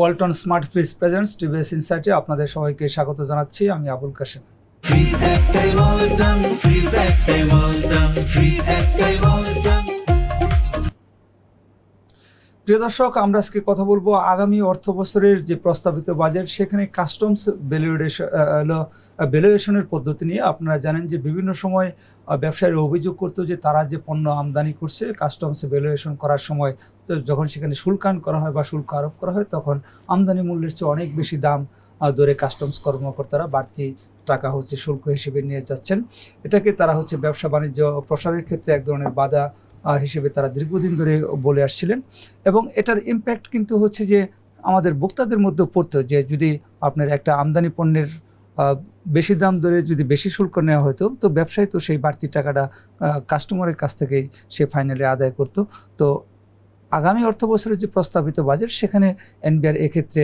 Walton smart fridge presents TVS ইনসাইটে আপনাদের সবাইকে স্বাগত জানাচ্ছি। আমি আবুল কাশেম। প্রিয় দর্শক, আমরা আজকে কথা বলবো আগামী অর্থ বছরের যে প্রস্তাবিত বাজেট, সেখানে কাস্টমস ভ্যালুয়েশনের পদ্ধতি নিয়ে। আপনারা জানেন যে বিভিন্ন সময় ব্যবসায়ীরা অভিযোগ করতো যে তারা যে পণ্য আমদানি করছে কাস্টমস ভ্যালুয়েশন করার সময় যখন সেখানে শুল্কায়ন করা হয় বা শুল্ক আরোপ করা হয়, তখন আমদানি মূল্যের চেয়ে অনেক বেশি দাম ধরে কাস্টমস কর্মকর্তারা বাড়তি টাকা শুল্ক হিসেবে নিয়ে যাচ্ছেন। এটাকে তারা ব্যবসা বাণিজ্য প্রসারের ক্ষেত্রে এক ধরনের বাধা হিসেবে তারা দীর্ঘদিন ধরে বলে আসছিলেন। এবং এটার ইম্প্যাক্ট কিন্তু যে আমাদের ভোক্তাদের মধ্যে পড়তো, যে যদি আপনার একটা আমদানি পণ্যের বেশি দাম ধরে যদি বেশি শুল্ক নেওয়া হতো, তো ব্যবসায়ী তো সেই বাড়তি টাকাটা কাস্টমারের কাছ থেকেই সে ফাইনালি আদায় করত। তো আগামী অর্থ বছরের যে প্রস্তাবিত বাজেট, সেখানে এনবিআর এক্ষেত্রে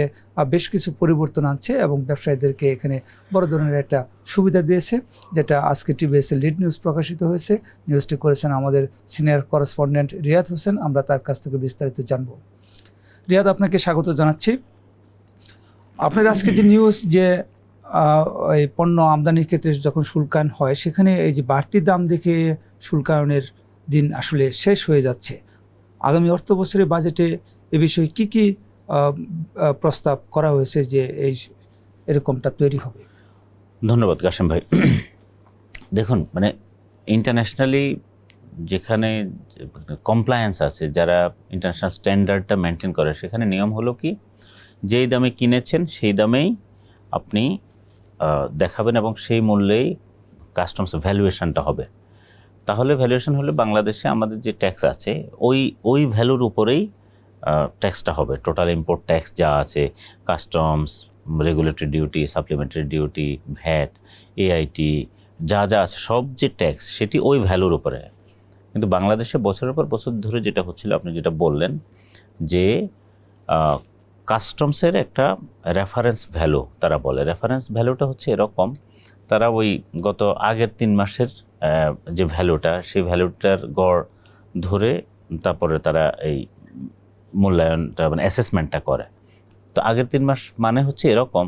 বেশ কিছু পরিবর্তন আনছে এবং ব্যবসায়ীদেরকে এখানে বড় ধরনের একটা সুবিধা দিয়েছে, যেটা আজকে টিভিএসের লিড নিউজ প্রকাশিত হয়েছে। নিউজটি করেছেন আমাদের সিনিয়র করেসপন্ডেন্ট রিয়াদ হোসেন। আমরা তার কাছ থেকে বিস্তারিত জানব। রিয়াদ, আপনাকে স্বাগত জানাচ্ছি। আপনার আজকে যে নিউজ, যে এই পণ্য আমদানির ক্ষেত্রে যখন শুল্কায়ন হয়, সেখানে এই যে বাড়তি দাম দেখে শুল্কায়নের দিন আসলে শেষ হয়ে যাচ্ছে। আগামী অর্থ বছরের বাজেটে এ বিষয়ে কি কি প্রস্তাব করা হয়েছে যে এরকমটা তৈরি হবে? ধন্যবাদ কাশেম ভাই। দেখুন, ইন্টারন্যাশনালি যেখানে কমপ্লায়েন্স আছে, যারা ইন্টারন্যাশনাল স্ট্যান্ডার্ডটা মেনটেন করে, সেখানে নিয়ম হলো কি, যেই দামে কিনেছেন সেই দামেই আপনি দেখাবেন এবং সেই মূল্যেই কাস্টমস ভ্যালুয়েশনটা হবে। তাহলে ভ্যালুয়েশন হলে বাংলাদেশে আমাদের যে ট্যাক্স আছে ওই ভ্যালুর উপরেই ট্যাক্সটা হবে। টোটাল ইম্পোর্ট ট্যাক্স যা আছে, customs, regulatory duty, supplementary duty, VAT, AIT, যা যা আছে সব যে ট্যাক্স, সেটি ওই ভ্যালুর উপরে। কিন্তু বাংলাদেশে বছরের পর বছর ধরে যেটা হচ্ছিল, আপনি যেটা বললেন, যে কাস্টমসের একটা রেফারেন্স ভ্যালু তারা বলে। রেফারেন্স ভ্যালুটা হচ্ছে এরকম, তারা ওই গত আগের 3 মাসের যে ভ্যালুটা, সেই ভ্যালুটার গড় ধরে তারপরে তারা এই মূল্যায়নটা অ্যাসেসমেন্টটা করে। তো আগের 3 মাস মানে হচ্ছে এরকম,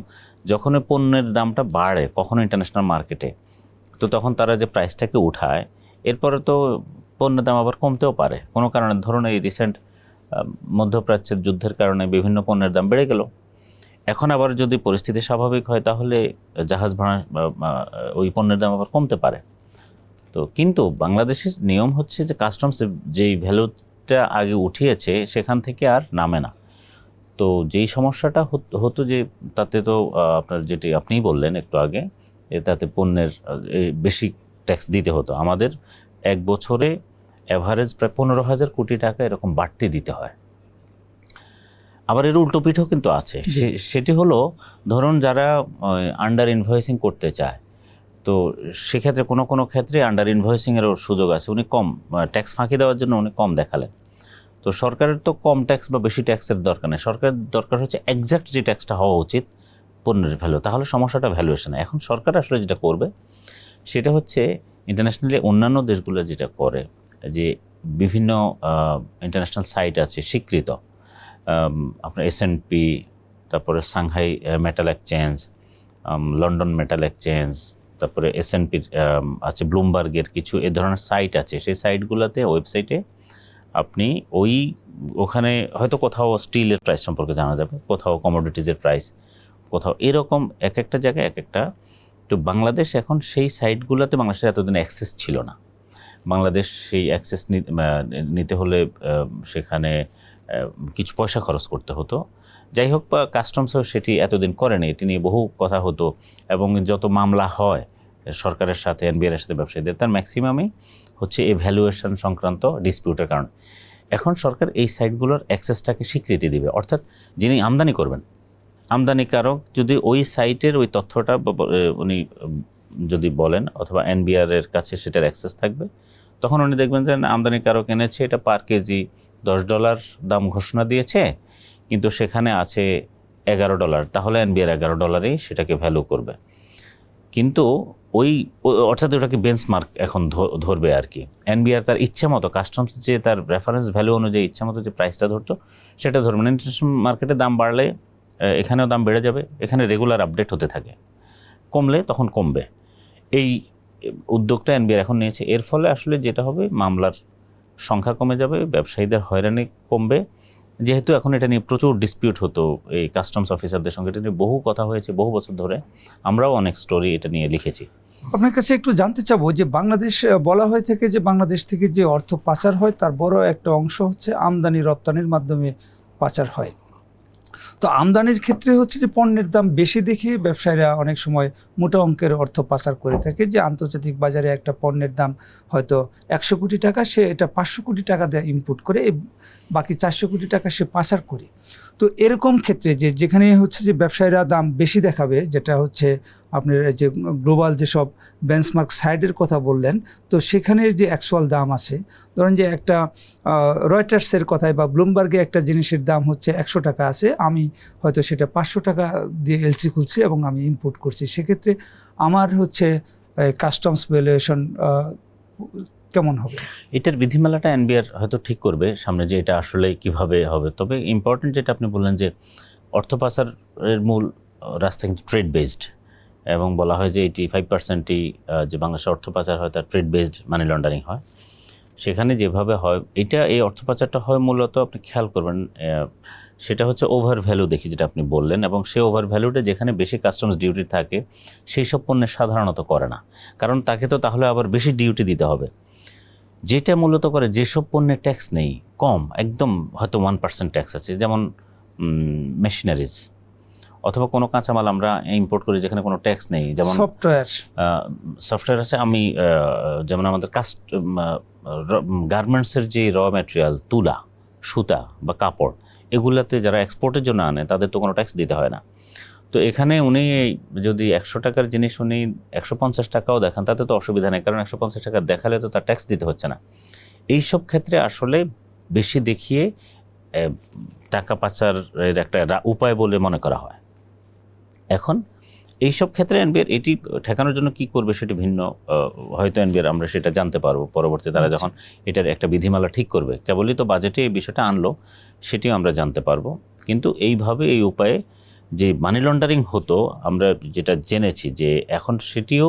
যখন ওই পণ্যের দামটা বাড়ে কখনো ইন্টারন্যাশনাল মার্কেটে, তো তখন তারা যে প্রাইসটাকে উঠায়, এরপরে তো পণ্যের দাম আবার কমতেও পারে কোনো কারণে। ধরুন, এই রিসেন্ট মধ্যপ্রাচ্যের যুদ্ধের কারণে বিভিন্ন পণ্যের দাম বেড়ে গেল। এখন আবার যদি পরিস্থিতি স্বাভাবিক হয়, তাহলে জাহাজ ভাড়া ওই পণ্যের দাম আবার কমতে পারে। তো কিন্তু বাংলাদেশের নিয়ম হচ্ছে যে কাস্টমস যেই ভ্যালুটা আগে উঠিয়েছে সেখান থেকে আর নামে না। তো যেই সমস্যাটা হতো, যে তাতে তো আপনার যেটি আপনিই বললেন একটু আগে, তাতে পণ্যের বেশি ট্যাক্স দিতে হতো। আমাদের এক বছরে অ্যাভারেজ প্রায় 15,000 কোটি টাকা এরকম বাড়তি দিতে হয়। আবার এর উল্টো পিঠও কিন্তু আছে। সেটি হলো, ধরুন যারা আন্ডার ইনভয়েসিং করতে চায়, তো সেক্ষেত্রে কোনো ক্ষেত্রে আন্ডার ইনভয়েসিংয়েরও সুযোগ আছে। উনি কম ট্যাক্স ফাঁকি দেওয়ার জন্য উনি কম দেখালেন। তো সরকারের তো কম ট্যাক্স বা বেশি ট্যাক্সের দরকার নেই, সরকারের দরকার হচ্ছে এক্স্যাক্ট যে ট্যাক্সটা হওয়া উচিত পণ্যের ভ্যালু। তাহলে সমস্যাটা ভ্যালুয়েশনে। এখন সরকার আসলে যেটা করবে সেটা হচ্ছে, ইন্টারন্যাশনালি অন্যান্য দেশগুলো যেটা করে, যে বিভিন্ন ইন্টারন্যাশনাল সাইট আছে স্বীকৃত, আপনার S&P, তারপরে Shanghai metal exchange, London metal exchange, তারপরে S&P আছে, ব্লুমবার্গের কিছু এ ধরনের সাইট আছে। সেই সাইটগুলোতে, ওয়েবসাইটে আপনি ওখানে হয়তো কোথাও স্টিলের প্রাইস সম্পর্কে জানা যাবে, কোথাও কমোডিটিজের প্রাইস, কোথাও এরকম এক একটা জায়গায় এক একটা। তো বাংলাদেশ এখন সেই সাইটগুলোতে, বাংলাদেশের এতদিন অ্যাক্সেস ছিল না। বাংলাদেশ সেই অ্যাক্সেস নিতে হলে সেখানে কিছু পয়সা খরচ করতে হতো। যাই হোক, কাস্টমসও সেটি এতদিন করেনি। এটি নিয়ে বহু কথা হতো এবং যত মামলা হয় সরকারের সাথে, এনবিআর সাথে ব্যবসায়ীদের, তার ম্যাক্সিমামই হচ্ছে এই ভ্যালুয়েশন সংক্রান্ত ডিসপিউটের কারণে। এখন সরকার এই সাইটগুলোর অ্যাক্সেসটাকে স্বীকৃতি দিবে। অর্থাৎ যিনি আমদানি করবেন, আমদানিকারক যদি ওই সাইটের ওই তথ্যটা উনি যদি বলেন, অথবা এনবিআরের কাছে সেটার অ্যাক্সেস থাকবে, তখন উনি দেখবেন যে আমদানিকারক এনেছে এটা পার কেজি $10 দাম ঘোষণা দিয়েছে, কিন্তু সেখানে আছে $11, তাহলে এনবিআর $11 সেটাকে ভ্যালু করবে। কিন্তু অর্থাৎ ওটাকে বেঞ্চমার্ক এখন ধরবে আর কি। এনবিআর তার ইচ্ছা মতো, কাস্টমস যে তার রেফারেন্স ভ্যালু অনুযায়ী ইচ্ছা মতো যে প্রাইসটা ধরতো সেটা ধরবে না। ইন্টারন্যাশনাল মার্কেটে দাম বাড়লে এখানেও দাম বেড়ে যাবে, এখানে রেগুলার আপডেট হতে থাকে, কমলে তখন কমবে। এই উদ্যোগটা এনবিআর এখন নিয়েছে। এর ফলে আসলে যেটা হবে, মামলার সংখ্যা কমে যাবে, ব্যবসায়ীদের হয়রানি কমবে। যেহেতু এখন এটা নিয়ে প্রচুর ডিসপিউট হতো এই কাস্টমস অফিসারদের সঙ্গে, এটা নিয়ে বহু কথা হয়েছে বহু বছর ধরে, আমরাও অনেক স্টোরি এটা নিয়ে লিখেছি। আপনার কাছে একটু জানতে চাবো যে বাংলাদেশ বলা হয়ে থাকে যে বাংলাদেশ থেকে যে অর্থ পাচার হয় তার বড় একটা অংশ হচ্ছে আমদানি রপ্তানির মাধ্যমে পাচার হয়। তো আমদানির ক্ষেত্রে হচ্ছে যে পণ্যের দাম বেশি দেখে ব্যবসায়ীরা অনেক সময় মোটা অঙ্কের অর্থ পাচার করে থাকে, যে আন্তর্জাতিক বাজারে একটা পণ্যের দাম হয়তো 100 কোটি টাকা, সে এটা 500 কোটি টাকা দিয়ে ইনপুট করে, বাকি 400 কোটি টাকা সে পাচার করে। তো এরকম ক্ষেত্রে যেখানে হচ্ছে যে ব্যবসায়ীরা দাম বেশি দেখাবে, যেটা হচ্ছে আপনার যে গ্লোবাল যেসব বেঞ্চমার্ক সাইডের কথা বললেন, তো সেখানের যে অ্যাকচুয়াল দাম আছে, ধরেন যে একটা রয়টার্সের কথায় বা ব্লুমবার্গে একটা জিনিসের দাম হচ্ছে 100 টাকা আছে, আমি হয়তো সেটা 500 টাকা দিয়ে এলসি খুলছি এবং আমি ইম্পোর্ট করছি, সেক্ষেত্রে আমার হচ্ছে কাস্টমস ভ্যালুয়েশন কেমন হবে? এটার বিধিমালাটা এনবিআর হয়তো ঠিক করবে সামনে, যে এটা আসলে কিভাবে হবে। তবে ইম্পর্টেন্ট যেটা আপনি বললেন যে অর্থ পাচারের মূল রাস্তা কিন্তু ট্রেড বেসড, এবং বলা হয় যে 85%ই যে বাংলাদেশের অর্থ পাচার হয় তার ট্রেড বেসড মানি লন্ডারিং হয়। সেখানে যেভাবে হয় এই অর্থ পাচারটা হয় মূলত, আপনি খেয়াল করবেন, সেটা হচ্ছে ওভার ভ্যালু দেখি, যেটা আপনি বললেন, এবং সেই ওভার ভ্যালুটা যেখানে বেশি কাস্টমস ডিউটি থাকে সেই সব পণ্যের সাধারণত করে না, কারণ তাকে তো তাহলে আবার বেশি ডিউটি দিতে হবে। যেটা মূলত করে, যেসব পণ্যের ট্যাক্স নেই, কম, একদম হয়তো 1% ট্যাক্স আছে, যেমন মেশিনারিজ অথবা কোনো কাঁচামাল আমরা ইম্পোর্ট করি যেখানে কোনো ট্যাক্স নেই, যেমন সফটওয়্যার আছে। আমি যেমন আমাদের গার্মেন্টসের যে র ম্যাটেরিয়াল, তুলা, সুতা বা কাপড়, এগুলাতে যারা এক্সপোর্টের জন্য আনে তাদের তো কোনো ট্যাক্স দিতে হয় না। তো এখানে উনি যদি 100 টাকার জিনিস উনি 150 টাকাও দেখান, তাতে তো অসুবিধা নেই, কারণ 150 টাকা দেখালে তো তার ট্যাক্স দিতে হচ্ছে না। এইসব ক্ষেত্রে আসলে বেশি দেখিয়ে টাকা পাচারের একটা উপায় বলে মনে করা হয়। এখন এইসব ক্ষেত্রে এনবিআর এটি ঠেকানোর জন্য কি করবে সেটি ভিন্ন, হয়তো এনবিআর আমরা সেটা জানতে পারবো পরবর্তী, তারা যখন এটার একটা বিধিমালা ঠিক করবে। কেবলই তো বাজেটে এই বিষয়টা আনলো, সেটিও আমরা জানতে পারবো। কিন্তু এইভাবে, এই উপায়ে যে মানি লন্ডারিং হতো, আমরা যেটা জেনেছি যে এখন সেটিও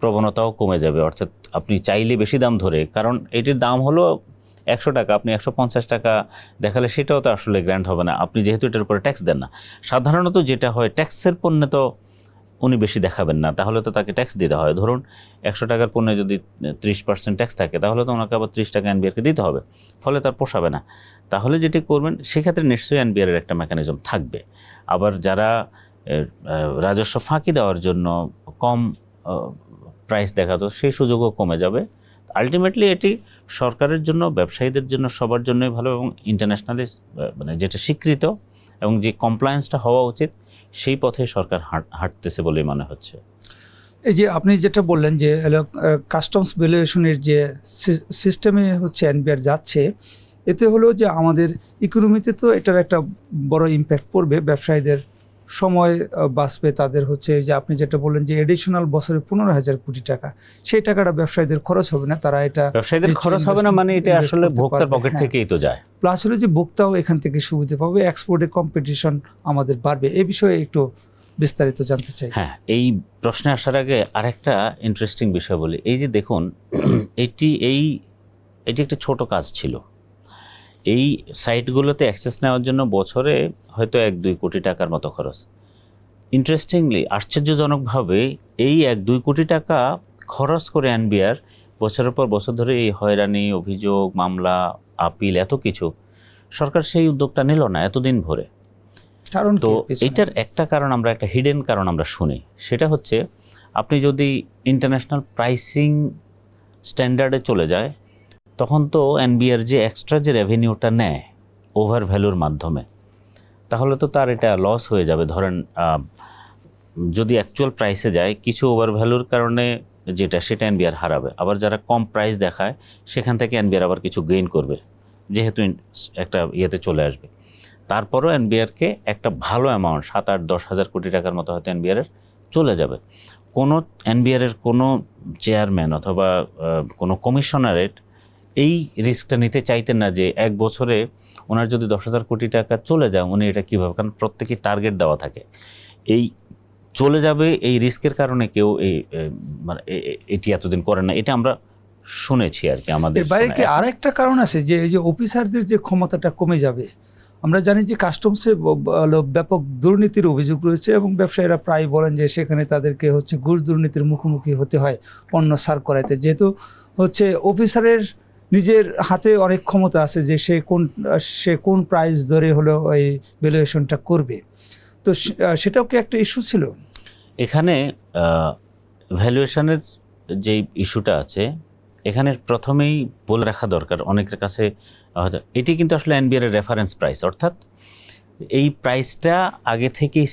প্রবণতাও কমে যাবে। অর্থাৎ আপনি চাইলে বেশি দাম ধরে, কারণ এটির দাম হলো 100 টাকা, আপনি 150 টাকা দেখালে সেটাও তো আসলে গ্র্যান্ড হবে না, আপনি যেহেতু এটার উপরে ট্যাক্স দেন না। সাধারণত যেটা হয়, ট্যাক্সের পণ্যে তো উনি বেশি দেখাবেন না, তাহলে তো তাকে ট্যাক্স দিতে হয়। ধরুন 100 টাকার পণ্যে যদি 30% ট্যাক্স থাকে, তাহলে তো ওনাকে আবার 30 টাকা এনবিআরকে দিতে হবে, ফলে তার পোষাবে না। তাহলে যেটি করবেন, সেক্ষেত্রে নিশ্চয়ই এনবিআরের একটা মেকানিজম থাকবে। আবার যারা রাজস্ব ফাঁকি দেওয়ার জন্য কম প্রাইস দেখাতো, সেই সুযোগও কমে যাবে। আলটিমেটলি এটি সরকারের জন্য, ব্যবসায়ীদের জন্য, সবার জন্যই ভালো, এবং ইন্টারন্যাশনালি মানে যেটা স্বীকৃত এবং যে কমপ্লায়েন্সটা হওয়া উচিত, সেই পথে সরকার হাঁটতেছে বলেই মনে হচ্ছে। এই যে আপনি যেটা বললেন যে কাস্টমস ভ্যালুয়েশনের যে সিস্টেমে হচ্ছে এনবিআর যাচ্ছে, এতে হলো যে আমাদের ইকোনমিতে তো এটার একটা বড় ইম্প্যাক্ট পড়বে, ব্যবসায়ীদের সময় বাঁচবে, তাদের হচ্ছে যে আপনি যেটা বললেন যে এডিশনাল বছরে 15,000 কোটি টাকা, সেই টাকাটা ব্যবসায়ীদের খরচ হবে না, তারা এটা ব্যবসায়ীদের খরচ হবে না, মানে এটা আসলে ভোক্তার পকেট থেকেই তো যায়। প্লাস হলো যে ভোক্তাও এখান থেকে সুবিধা পাবে, এক্সপোর্টে কম্পিটিশন আমাদের বাড়বে। এই বিষয়ে একটু বিস্তারিত জানতে চাই। হ্যাঁ, এই প্রশ্নে আসার আগে আরেকটা ইন্টারেস্টিং বিষয় বলি। এই যে দেখুন, এটি একটা ছোট কাজ ছিল। এই সাইটগুলোতে অ্যাক্সেস নেওয়ার জন্য বছরে হয়তো 1-2 কোটি টাকার মতো খরচ। ইন্টারেস্টিংলি, আশ্চর্যজনকভাবে এই 1-2 কোটি টাকা খরচ করে এনবিআর বছরের পর বছর ধরে এই হয়রানি, অভিযোগ, মামলা, আপিল, এত কিছু, সরকার সেই উদ্যোগটা নিল না এতদিন ভরে। কারণ তো এটার একটা কারণ, আমরা একটা হিডেন কারণ আমরা শুনি, সেটা হচ্ছে আপনি যদি ইন্টারন্যাশনাল প্রাইসিং স্ট্যান্ডার্ডে চলে যায়, তখন তো এনবিআর যে এক্সট্রা যে রেভিনিউটা নেয় ওভার ভ্যালুর মাধ্যমে, তাহলে তো তার এটা লস হয়ে যাবে। ধরেন যদি অ্যাকচুয়াল প্রাইসে যায়, কিছু ওভার ভ্যালুর কারণে সেটা এনবিআর হারাবে। আবার যারা কম প্রাইস দেখায়, সেখান থেকে এনবিআর আবার কিছু গেইন করবে, যেহেতু একটা ইয়েতে চলে আসবে। তারপরও এনবিআরকে একটা ভালো অ্যামাউন্ট, 7-8-10 হাজার কোটি টাকার মতো হয়তো এনবিআরের চলে যাবে। কোনো এনবিআরের কোনো চেয়ারম্যান অথবা কোনো কমিশনারেট এই রিস্কটা নিতে চাইতেন না যে 1 বছরে ওনার যদি 10,000 কোটি টাকা চলে যায় উনি এটা কীভাবে, কারণ প্রত্যেকেই টার্গেট দেওয়া থাকে, এই চলে যাবে এই রিস্কের কারণে কেউ মানে এটি এতদিন করে না, এটা আমরা শুনেছি আর কি। আমাদের বাইরে কি আরেকটা কারণ আছে যে এই যে অফিসারদের যে ক্ষমতাটা কমে যাবে? আমরা জানি যে কাস্টমসে ব্যাপক দুর্নীতির অভিযোগ রয়েছে এবং ব্যবসায়ীরা প্রায় বলেন যে সেখানে তাদেরকে হচ্ছে ঘুষ দুর্নীতির মুখোমুখি হতে হয় পণ্য সার করাইতে, যেহেতু হচ্ছে অফিসারের নিজের হাতে অনেক ক্ষমতা আছে যে সে কোন প্রাইস ধরে হলো এই ভ্যালুয়েশনটা করবে। তো সেটাও কি একটা ইস্যু ছিল এখানে? ভ্যালুয়েশনের যে ইস্যুটা আছে এখানে প্রথমেই বলে রাখা দরকার অনেকের কাছে, এটি কিন্তু আসলে এনবিআর এর রেফারেন্স প্রাইস, অর্থাৎ এই প্রাইসটা আগে থেকেই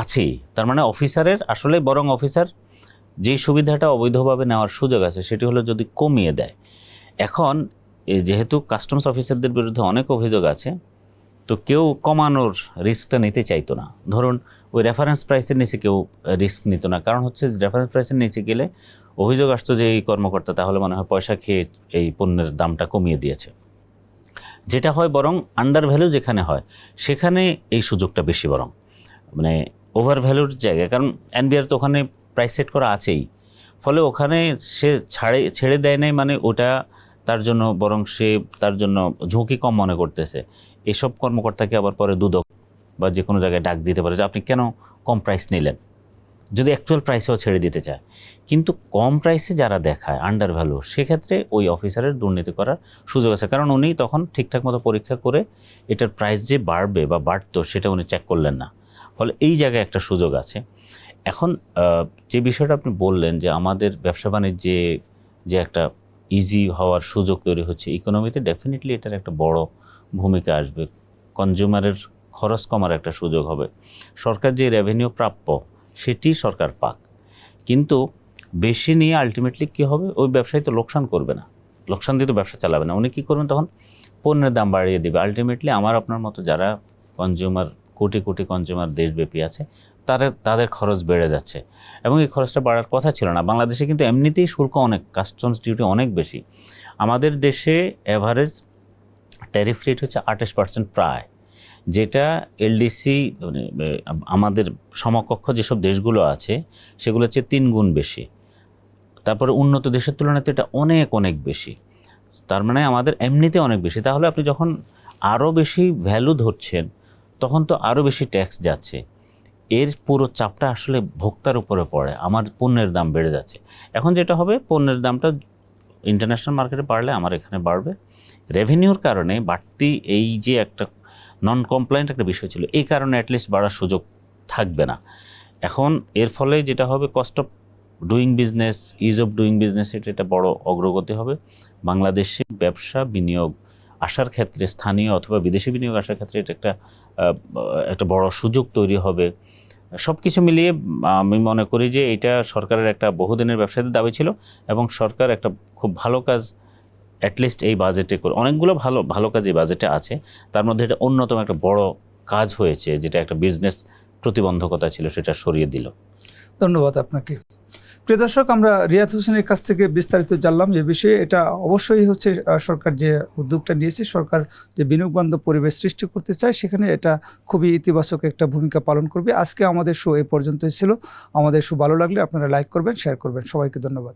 আছেই। তার মানে অফিসারের আসলে বরং অফিসার যেই সুবিধাটা অবৈধভাবে নেওয়ার সুযোগ আছে সেটি হলো যদি কমিয়ে দেয়। এখন যেহেতু কাস্টমস অফিসারদের বিরুদ্ধে অনেক অভিযোগ আছে, তো কেউ কমানোর রিস্কটা নিতে চাইতো না। ধরুন ওই রেফারেন্স প্রাইসের নিচে কেউ রিস্ক নিত না, কারণ হচ্ছে রেফারেন্স প্রাইসের নিচে গেলে অভিযোগ আসতো যে এই কর্মকর্তা তাহলে মনে হয় পয়সা খেয়ে এই পণ্যের দামটা কমিয়ে দিয়েছে। যেটা হয় বরং আন্ডার ভ্যালু যেখানে হয় সেখানে এই সুযোগটা বেশি, বরং মানে ওভার ভ্যালুর জায়গায়, কারণ এনবিআর তো ওখানে প্রাইস সেট করা আছেই, ফলে ওখানে সে ছেড়ে দেয় নাই, মানে ওটা তার জন্য বরং সে তার জন্য ঝুঁকি কম মনে করতেছে। এসব কর্মকর্তাকে আবার পরে দুদক বা যে কোনো জায়গায় ডাক দিতে পারে যে আপনি কেন কম প্রাইস নিলেন, যদি অ্যাকচুয়াল প্রাইসেও ছেড়ে দিতে চায়। কিন্তু কম প্রাইসে যারা দেখায় আন্ডার ভ্যালু, সেক্ষেত্রে ওই অফিসারের দুর্নীতি করার সুযোগ আছে, কারণ উনি তখন ঠিকঠাক মতো পরীক্ষা করে এটার প্রাইস যে বাড়বে বা বাড়তো সেটা উনি চেক করলেন না, ফলে এই জায়গায় একটা সুযোগ আছে। এখন যে বিষয়টা আপনি বললেন যে আমাদের ব্যবসা বাণিজ্যে যে একটা ইজি হওয়ার সুযোগ তৈরি হচ্ছে ইকোনমিতে, ডেফিনেটলি এটার একটা বড় ভূমিকা আসবে। কনজিউমারের খরচ কমার একটা সুযোগ হবে। সরকার যে রেভিনিউ প্রাপ্য সেটি সরকার পাক, কিন্তু বেশি নিয়ে আলটিমেটলি কী হবে, ওই ব্যবসায়ী তো লোকসান করবে না, লোকসান দিয়ে তো ব্যবসা চালাবে না। উনি কী করবেন তখন, পণ্যের দাম বাড়িয়ে দেবে। আলটিমেটলি আমার আপনার মতো যারা কনজিউমার, কোটি কোটি কনজিউমার দেশব্যাপী আছে, তাদের খরচ বেড়ে যাচ্ছে এবং এই খরচটা বাড়ার কথা ছিল না। বাংলাদেশে কিন্তু এমনিতেই শুল্ক অনেক, কাস্টমস ডিউটি অনেক বেশি। আমাদের দেশে অ্যাভারেজ ট্যারিফ রেট হচ্ছে 28% প্রায়, যেটা এলডিসি মানে আমাদের সমকক্ষ যেসব দেশগুলো আছে সেগুলো হচ্ছে 3 গুণ বেশি। তারপরে উন্নত দেশের তুলনায় তো এটা অনেক অনেক বেশি। তার মানে আমাদের এমনিতে অনেক বেশি। তাহলে আপনি যখন আরও বেশি ভ্যালু ধরছেন তখন তো আরও বেশি ট্যাক্স যাচ্ছে। এর পুরো চাপটা আসলে ভোক্তার উপরে পড়ে, আমার পণ্যের দাম বেড়ে যাচ্ছে। এখন যেটা হবে, পণ্যের দামটা ইন্টারন্যাশনাল মার্কেটে বাড়লে আমার এখানে বাড়বে, রেভিনিউর কারণে বাড়তি, এই যে একটা নন কমপ্লায়েন্ট একটা বিষয় ছিল, এই কারণে অ্যাটলিস্ট বাড়ার সুযোগ থাকবে না। এখন এর ফলে যেটা হবে, cost of doing business, is of doing business, এটা বড় অগ্রগতি হবে। বাংলাদেশে ব্যবসা বিনিয়োগ আসার ক্ষেত্রে, স্থানীয় অথবা বিদেশি বিনিয়োগ আসার ক্ষেত্রে এটা একটা বড় সুযোগ তৈরি হবে। সব কিছু মিলিয়ে আমি মনে করি যে এটা সরকারের একটা বহুদিনের ব্যবসায়ীদের দাবি ছিল এবং সরকার একটা খুব ভালো কাজ অ্যাটলিস্ট এই বাজেটে করে, অনেকগুলো ভালো ভালো কাজ এই বাজেটে আছে, তার মধ্যে এটা অন্যতম একটা বড় কাজ হয়েছে, যেটা একটা বিজনেস প্রতিবন্ধকতা ছিল সেটা সরিয়ে দিল। ধন্যবাদ আপনাকে। প্রিয় দর্শক, আমরা রিয়াদ হোসেনের কাছ থেকে বিস্তারিত জানলাম যে বিষয়ে। এটা অবশ্যই হচ্ছে সরকার যে উদ্যোগটা নিয়েছে, সরকার যে বিনিয়োগ বান্ধব পরিবেশ সৃষ্টি করতে চায়, সেখানে এটা খুবই ইতিবাচক একটা ভূমিকা পালন করবে। আজকে আমাদের শো এ পর্যন্তই ছিল। আমাদের শো ভালো লাগলে আপনারা লাইক করবেন, শেয়ার করবেন। সবাইকে ধন্যবাদ।